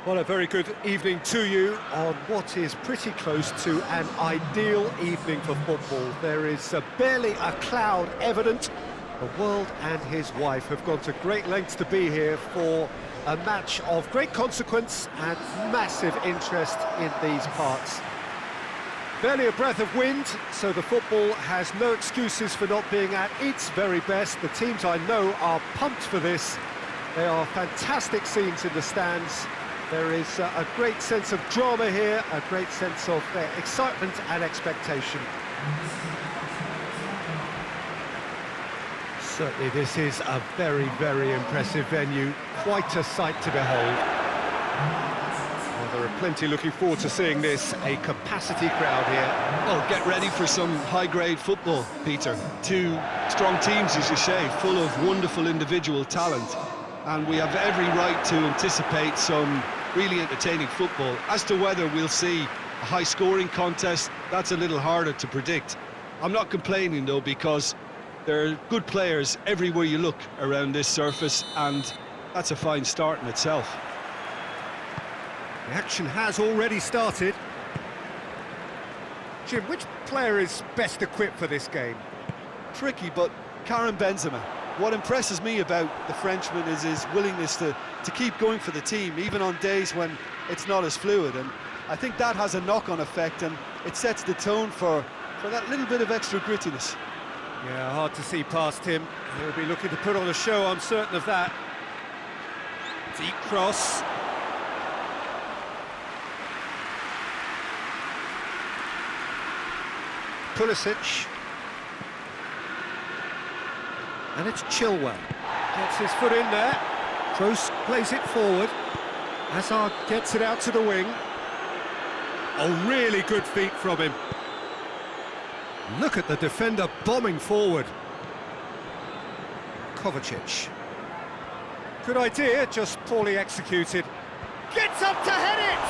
Well, a very good evening to you on what is pretty close to an ideal evening for football. There is barely a cloud evident. The world and his wife have gone to great lengths to be here for a match of great consequence and massive interest in these parts. Barely a breath of wind, so the football has no excuses for not being at its very best. The teams I know are pumped for this. There are fantastic scenes in the stands. There is a great sense of drama here, a great sense of excitement and expectation. Certainly this is a very, very impressive venue. Quite a sight to behold. Well, there are plenty looking forward to seeing this. A capacity crowd here. Oh, get ready for some high-grade football, Peter. Two strong teams, as you say, full of wonderful individual talent. And we have every right to anticipate some really entertaining football. As to whether we'll see a high-scoring contest, that's a little harder to predict. I'm not complaining, though, because there are good players everywhere you look around this surface, and that's a fine start in itself. The action has already started. Jim, which player is best equipped for this game? Tricky, but Karim Benzema. What impresses me about the Frenchman is his willingness to keep going for the team, even on days when it's not as fluid. And I think that has a knock-on effect, and it sets the tone for that little bit of extra grittiness. Yeah, hard to see past him. He'll be looking to put on a show, I'm certain of that. Deep cross. Pulisic. And it's Chilwell. Gets his foot in there. Kroos plays it forward. Hazard gets it out to the wing. Oh, really good feet from him. Look at the defender bombing forward. Kovacic. Good idea, just poorly executed. Gets up to head it!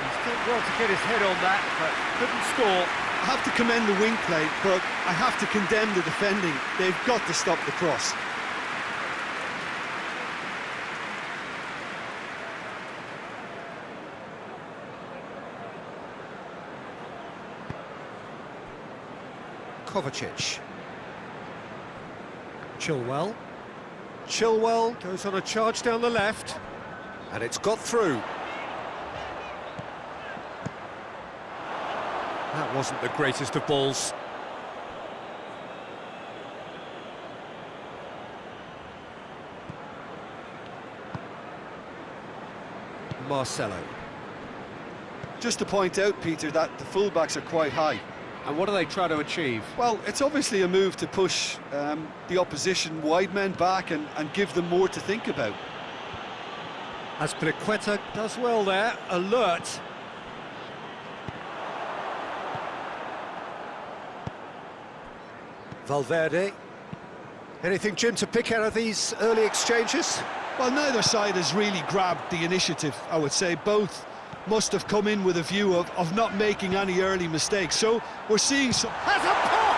He's done well to get his head on that, but couldn't score. I have to commend the wing play, but I have to condemn the defending. They've got to stop the cross. Kovacic. Chilwell. Chilwell goes on a charge down the left, and it's got through. That wasn't the greatest of balls. Marcelo. Just to point out, Peter, that the fullbacks are quite high. And what do they try to achieve? Well, it's obviously a move to push the opposition wide men back and give them more to think about. Azpilicueta does well there, alert. Valverde. Anything, Jim, to pick out of these early exchanges? Well, neither side has really grabbed the initiative, I would say. Both must have come in with a view of not making any early mistakes. So we're seeing some... Has a pop!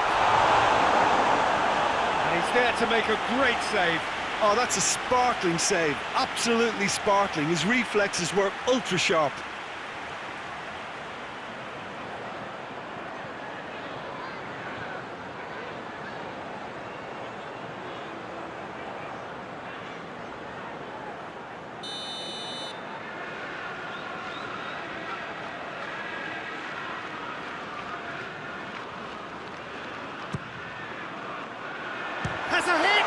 And he's there to make a great save. Oh, that's a sparkling save. Absolutely sparkling. His reflexes were ultra-sharp. Has a hit!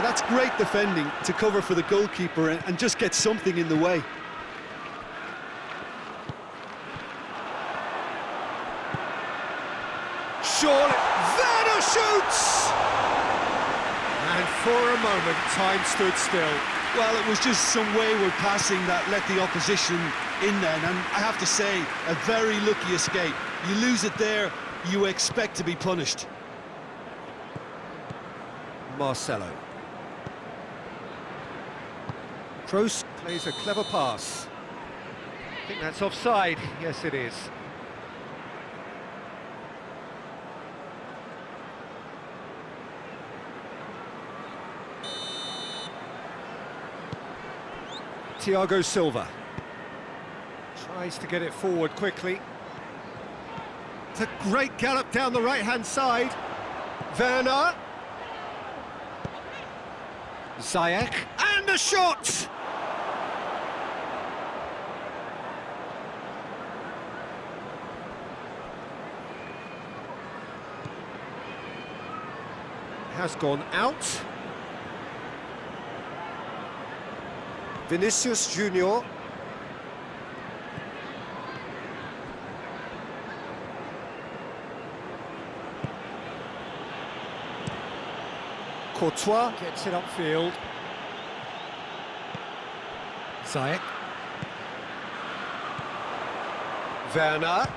That's great defending to cover for the goalkeeper and just get something in the way. Surely, Werner shoots! And for a moment, time stood still. Well, it was just some wayward passing that let the opposition in then, and I have to say, a very lucky escape. You lose it there, you expect to be punished. Marcelo. Kroos plays a clever pass. I think that's offside. Yes, it is. Thiago Silva. Tries to get it forward quickly. It's a great gallop down the right-hand side. Werner. Ziyech. And a shot! Has gone out. Vinicius Junior. Courtois gets it upfield. Ziyech. Werner.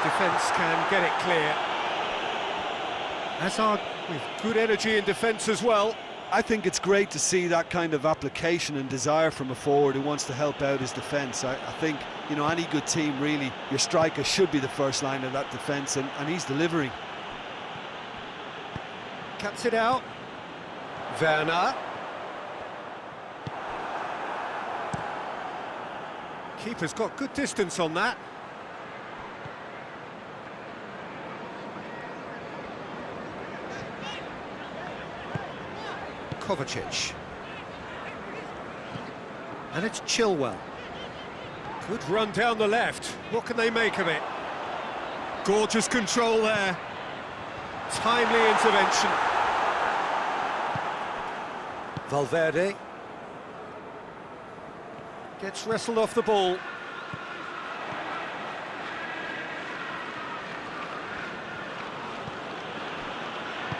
Defence can get it clear. Hazard with good energy in defence as well. I think it's great to see that kind of application and desire from a forward who wants to help out his defence. I think, you know, any good team really, your striker should be the first line of that defence, and he's delivering. Cuts it out. Werner. Keeper's got good distance on that. Kovacic. And it's Chilwell. Good run down the left. What can they make of it? Gorgeous control there. Timely intervention. Valverde. Gets wrestled off the ball.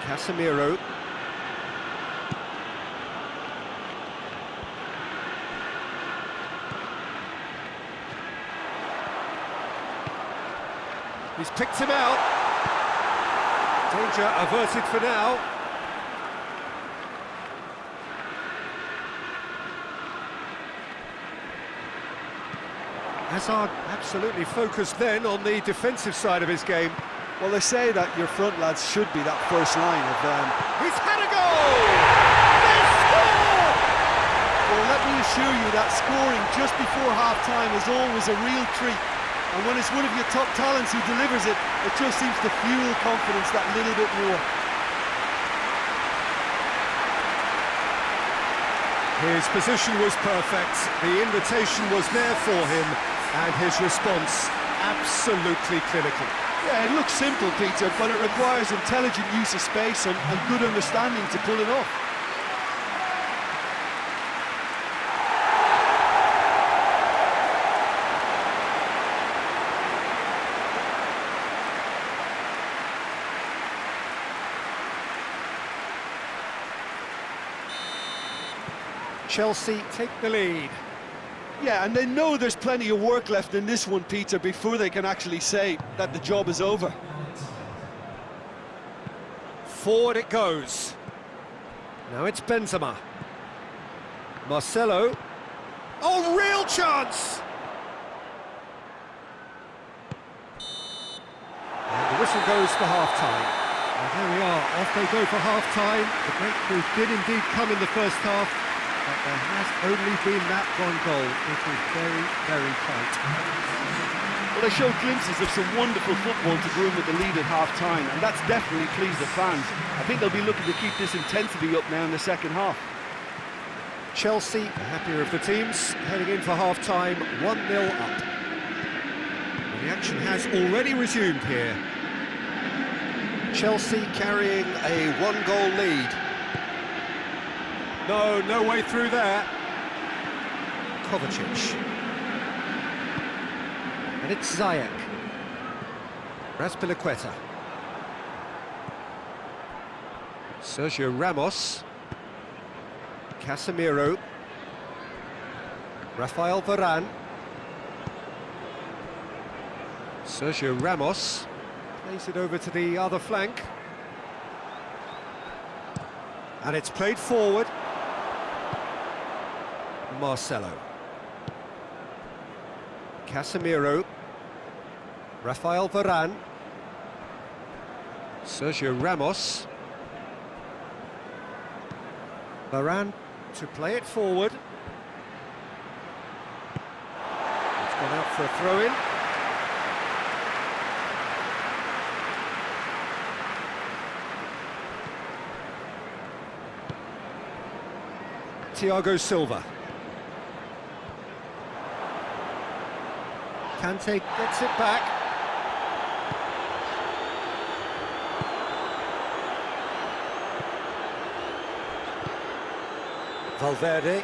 Casemiro. He's picked him out. Danger averted for now. Hazard absolutely focused then on the defensive side of his game. Well, they say that your front lads should be that first line of... He's had a goal! They score! Well, let me assure you that scoring just before half-time is always a real treat. And when it's one of your top talents who delivers it, it just seems to fuel confidence that little bit more. His position was perfect, the invitation was there for him, and his response absolutely clinical. Yeah, it looks simple, Peter, but it requires intelligent use of space and good understanding to pull it off. Chelsea take the lead. Yeah, and they know there's plenty of work left in this one, Peter, before they can actually say that the job is over. Forward it goes. Now it's Benzema. Marcelo. Oh, real chance! And the whistle goes for half-time. And there we are, off they go for half-time. The breakthrough did indeed come in the first half. But there has only been that one goal. It is very, very tight. Well, they showed glimpses of some wonderful football to go in with the lead at half-time, and that's definitely pleased the fans. I think they'll be looking to keep this intensity up now in the second half. Chelsea, the happier of the teams, heading in for half-time, 1-0 up. The action has already resumed here. Chelsea carrying a one-goal lead. No way through there. Kovacic. And it's Ziyech. Sergio Ramos. Casemiro. Rafael Varane. Sergio Ramos. Plays it over to the other flank. And it's played forward. Marcelo. Casemiro. Rafael Varane. Sergio Ramos. Varane to play it forward. It's gone out for a throw-in. Thiago Silva. Kante gets it back. Valverde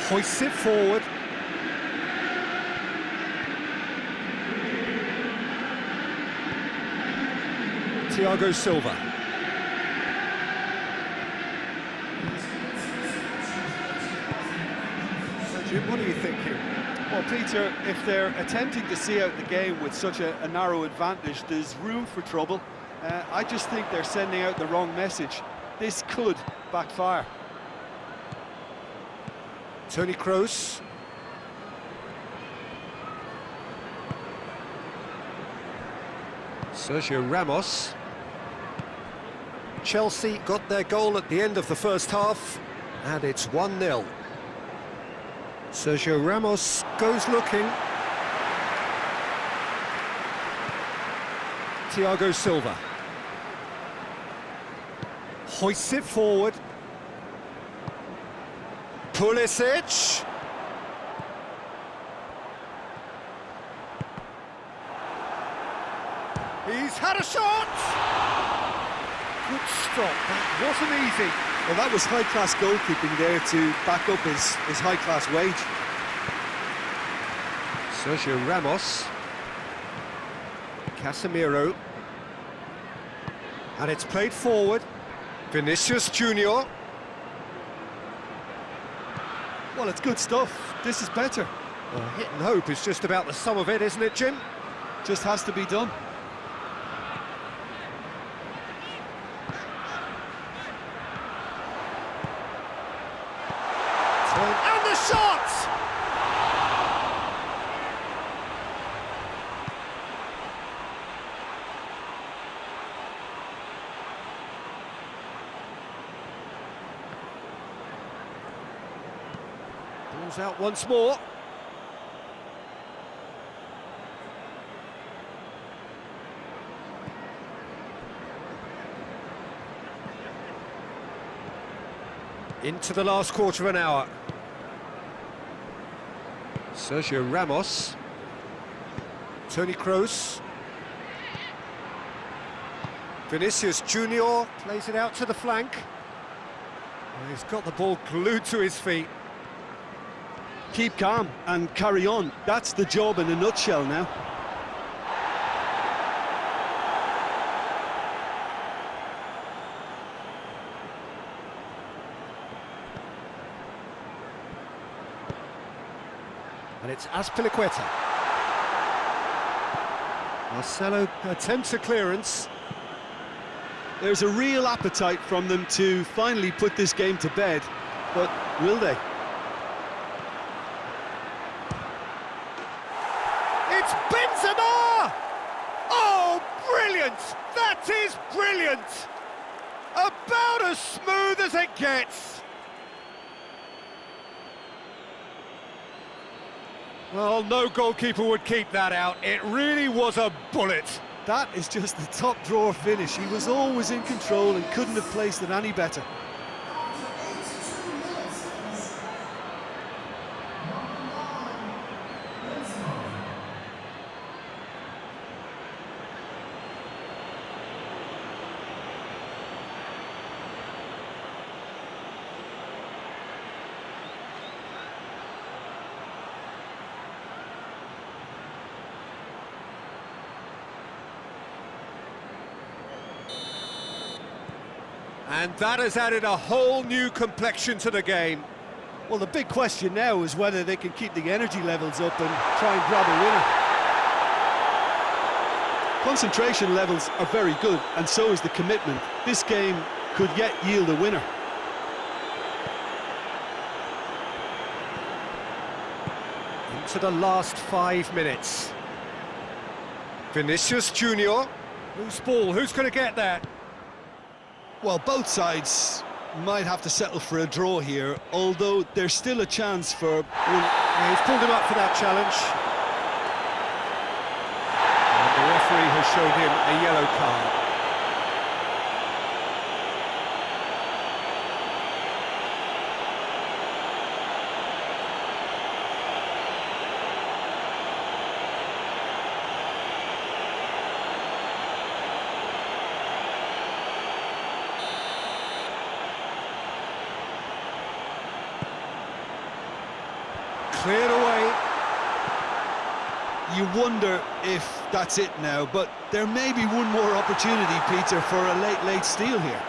hoists it forward. Thiago Silva. Jim, what are you thinking? Well, Peter, if they're attempting to see out the game with such a narrow advantage, there's room for trouble. I just think they're sending out the wrong message. This could backfire. Toni Kroos. Sergio Ramos. Chelsea got their goal at the end of the first half, and it's 1-0. Sergio Ramos goes looking. Thiago Silva. Hoists it forward. Pulisic. He's had a shot! Good stop, that wasn't easy. Well, that was high-class goalkeeping there to back up his high-class wage. Sergio Ramos. Casemiro. And it's played forward. Vinicius Junior. Well, it's good stuff. This is better. Well, hit and hope is just about the sum of it, isn't it, Jim? Just has to be done. And the shot! Ball's out once more. Into the last quarter of an hour. Sergio Ramos. Toni Kroos. Vinicius Junior plays it out to the flank. And he's got the ball glued to his feet. Keep calm and carry on. That's the job in a nutshell now. And it's Azpilicueta. Marcelo attempts a clearance. There's a real appetite from them to finally put this game to bed, but will they? It's Benzema! Oh, brilliant! That is brilliant! About as smooth as it gets. Well, no goalkeeper would keep that out. It really was a bullet. That is just the top drawer finish. He was always in control and couldn't have placed it any better. And that has added a whole new complexion to the game. Well, the big question now is whether they can keep the energy levels up and try and grab a winner. Concentration levels are very good, and so is the commitment. This game could yet yield a winner. Into the last 5 minutes. Vinicius Junior. Loose ball, who's going to get that? Well, both sides might have to settle for a draw here, although there's still a chance for... Yeah, he's pulled him up for that challenge. And the referee has shown him a yellow card. Cleared away. You wonder if that's it now, but there may be one more opportunity, Peter, for a late steal here.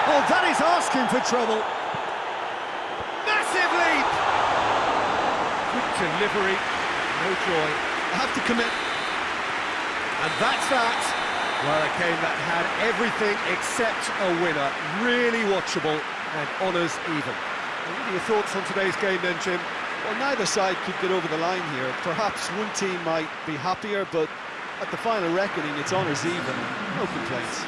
Oh, that is asking for trouble. Massive leap! Quick delivery. No joy. I have to commit. And that's that. Well, a game that had everything except a winner. Really watchable and honours even. What are your thoughts on today's game then, Jim? Well, neither side could get over the line here. Perhaps one team might be happier, but at the final reckoning, it's honours even. No complaints.